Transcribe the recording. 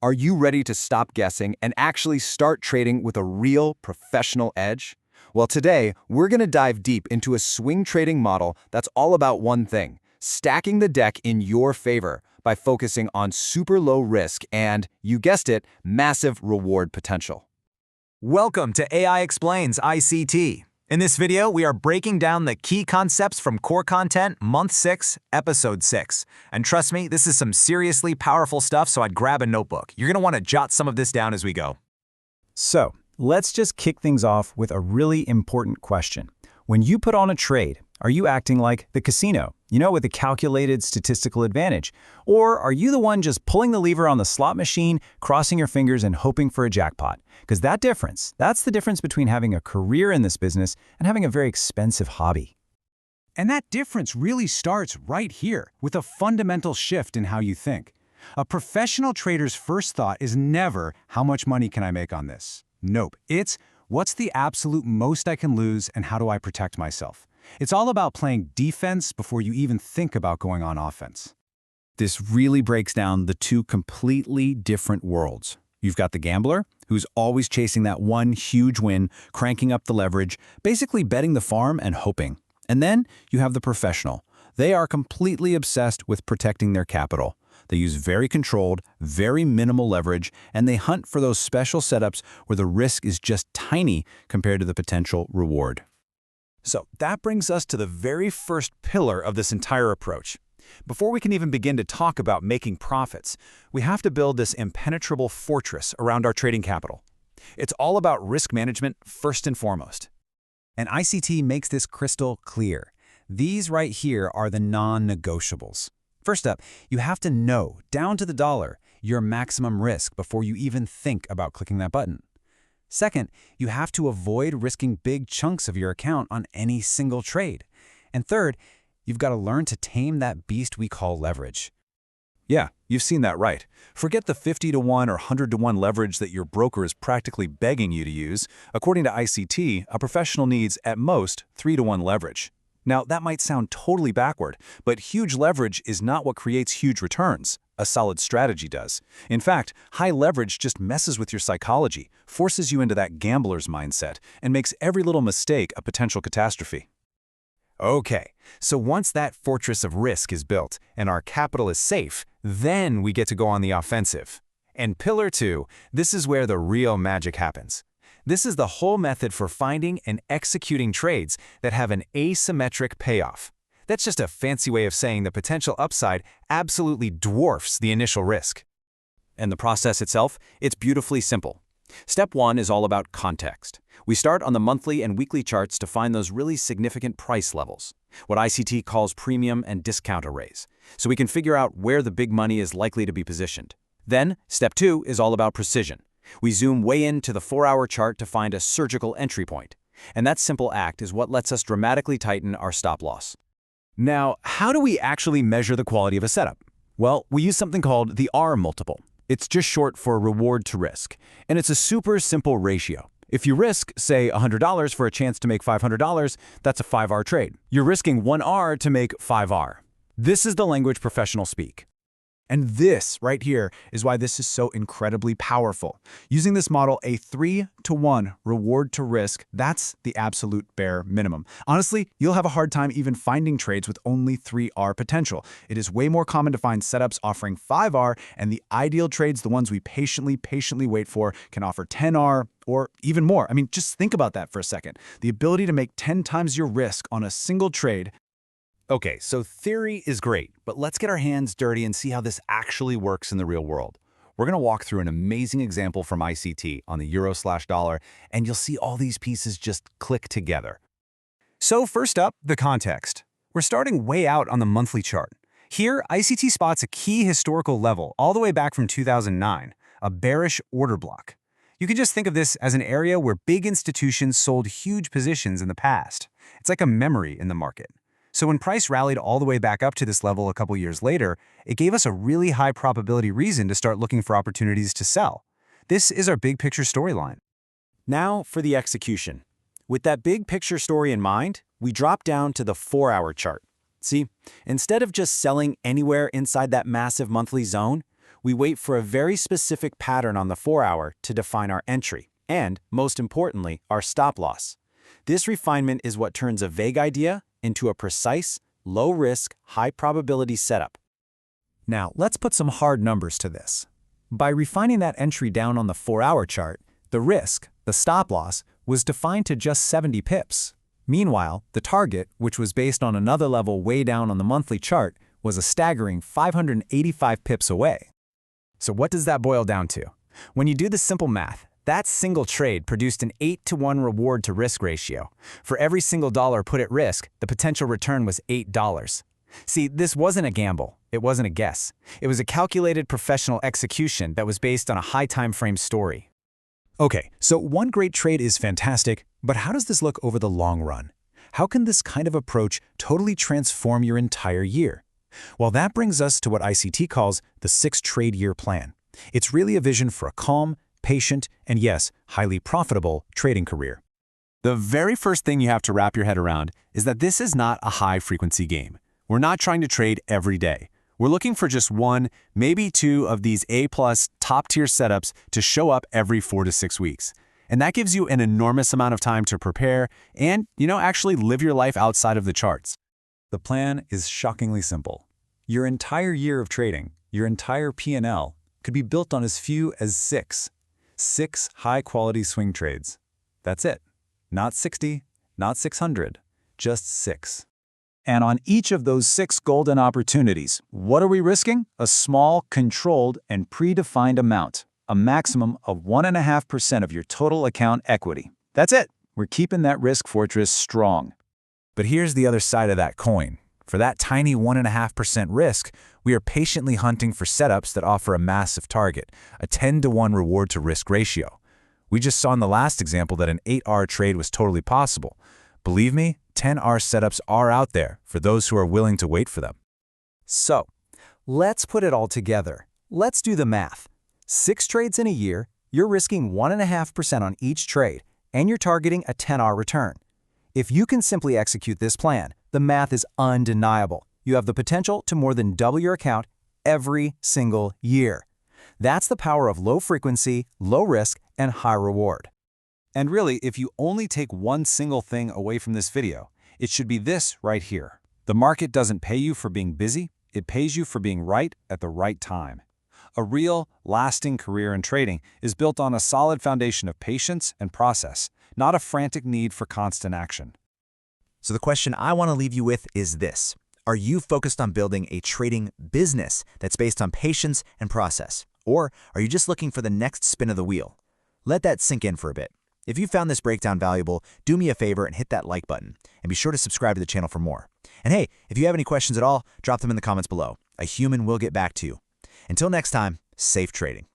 Are you ready to stop guessing and actually start trading with a real professional edge? Well, today, we're going to dive deep into a swing trading model that's all about one thing: stacking the deck in your favor by focusing on super low risk and, you guessed it, massive reward potential. Welcome to AI Explains ICT. In this video, we are breaking down the key concepts from Core Content Month 6, Episode 6. And trust me, this is some seriously powerful stuff, so I'd grab a notebook. You're going to want to jot some of this down as we go. So, let's just kick things off with a really important question. When you put on a trade, are you acting like the casino, with a calculated statistical advantage? Or are you the one just pulling the lever on the slot machine, crossing your fingers and hoping for a jackpot? Because that's the difference between having a career in this business and having a very expensive hobby. And that difference really starts right here with a fundamental shift in how you think. A professional trader's first thought is never, how much money can I make on this? Nope, it's, what's the absolute most I can lose and how do I protect myself? It's all about playing defense before you even think about going on offense. This really breaks down the two completely different worlds. You've got the gambler, who's always chasing that one huge win, cranking up the leverage, basically betting the farm and hoping. And then you have the professional. They are completely obsessed with protecting their capital. They use very controlled, very minimal leverage, and they hunt for those special setups where the risk is just tiny compared to the potential reward. So that brings us to the very first pillar of this entire approach. Before we can even begin to talk about making profits, we have to build this impenetrable fortress around our trading capital. It's all about risk management first and foremost. And ICT makes this crystal clear. These right here are the non-negotiables. First up, you have to know, down to the dollar, your maximum risk before you even think about clicking that button. Second, you have to avoid risking big chunks of your account on any single trade. And third, you've got to learn to tame that beast we call leverage. Yeah, you've seen that right. Forget the 50-to-1 or 100-to-1 leverage that your broker is practically begging you to use. According to ICT, a professional needs, at most, 3-to-1 leverage. Now, that might sound totally backward, but huge leverage is not what creates huge returns. A solid strategy does. In fact, high leverage just messes with your psychology, forces you into that gambler's mindset, and makes every little mistake a potential catastrophe. Okay, so once that fortress of risk is built and our capital is safe, then we get to go on the offensive. And pillar 2, this is where the real magic happens. This is the whole method for finding and executing trades that have an asymmetric payoff. That's just a fancy way of saying the potential upside absolutely dwarfs the initial risk. And the process itself, it's beautifully simple. Step 1 is all about context. We start on the monthly and weekly charts to find those really significant price levels, what ICT calls premium and discount arrays, so we can figure out where the big money is likely to be positioned. Then, step 2 is all about precision. We zoom way into the 4-hour chart to find a surgical entry point. And that simple act is what lets us dramatically tighten our stop loss. Now, how do we actually measure the quality of a setup? Well, we use something called the R multiple. It's just short for reward to risk, and it's a super simple ratio. If you risk, say, $100 for a chance to make $500, that's a 5R trade. You're risking 1R to make 5R. This is the language professionals speak. And this right here is why this is so incredibly powerful. Using this model, a 3-to-1 reward to risk, that's the absolute bare minimum. Honestly, you'll have a hard time even finding trades with only 3R potential. It is way more common to find setups offering 5R, and the ideal trades, the ones we patiently wait for, can offer 10R or even more. I mean, just think about that for a second. The ability to make 10 times your risk on a single trade. Okay, so theory is great, but let's get our hands dirty and see how this actually works in the real world. We're going to walk through an amazing example from ICT on the euro/dollar, and you'll see all these pieces just click together. So first up, the context. We're starting way out on the monthly chart. Here, ICT spots a key historical level all the way back from 2009, a bearish order block. You can just think of this as an area where big institutions sold huge positions in the past. It's like a memory in the market. So when price rallied all the way back up to this level a couple years later, it gave us a really high probability reason to start looking for opportunities to sell. This is our big picture storyline. Now for the execution. With that big picture story in mind, we drop down to the 4-hour chart. See, instead of just selling anywhere inside that massive monthly zone, We wait for a very specific pattern on the 4-hour to define our entry, and, most importantly, our stop loss. This refinement is what turns a vague idea into a precise, low-risk, high-probability setup. Now, let's put some hard numbers to this. By refining that entry down on the 4-hour chart, the risk, the stop loss, was defined to just 70 pips. Meanwhile, the target, which was based on another level way down on the monthly chart, was a staggering 585 pips away. So what does that boil down to? When you do the simple math, that single trade produced an 8-to-1 reward-to-risk ratio. For every single dollar put at risk, the potential return was $8. See, this wasn't a gamble. It wasn't a guess. It was a calculated professional execution that was based on a high time frame story. Okay, so one great trade is fantastic, but how does this look over the long run? How can this kind of approach totally transform your entire year? Well, that brings us to what ICT calls the 6-trade-year plan. It's really a vision for a calm, patient, and yes, highly profitable trading career. The very first thing you have to wrap your head around is that this is not a high-frequency game. We're not trying to trade every day. We're looking for just one, maybe two of these A-plus top-tier setups to show up every 4 to 6 weeks. And that gives you an enormous amount of time to prepare and, actually live your life outside of the charts. The plan is shockingly simple. Your entire year of trading, your entire P&L, could be built on as few as 6 high-quality swing trades. That's it. Not 60, not 600, just 6. And on each of those 6 golden opportunities, what are we risking? A small, controlled, and predefined amount, a maximum of 1.5% of your total account equity. That's it. We're keeping that risk fortress strong. But here's the other side of that coin. For that tiny 1.5% risk, we are patiently hunting for setups that offer a massive target, a 10-to-1 reward-to-risk ratio. We just saw in the last example that an 8-hour trade was totally possible. Believe me, 10-hour setups are out there for those who are willing to wait for them. So, let's put it all together. Let's do the math. 6 trades in a year, you're risking 1.5% on each trade, and you're targeting a 10-hour return. If you can simply execute this plan, the math is undeniable. You have the potential to more than double your account every single year. That's the power of low frequency, low risk, and high reward. And really, if you only take one single thing away from this video, it should be this right here. The market doesn't pay you for being busy, it pays you for being right at the right time. A real, lasting career in trading is built on a solid foundation of patience and process, not a frantic need for constant action. So the question I want to leave you with is this. Are you focused on building a trading business that's based on patience and process? Or are you just looking for the next spin of the wheel? Let that sink in for a bit. If you found this breakdown valuable, do me a favor and hit that like button, and be sure to subscribe to the channel for more. And hey, if you have any questions at all, drop them in the comments below. A human will get back to you. Until next time, safe trading.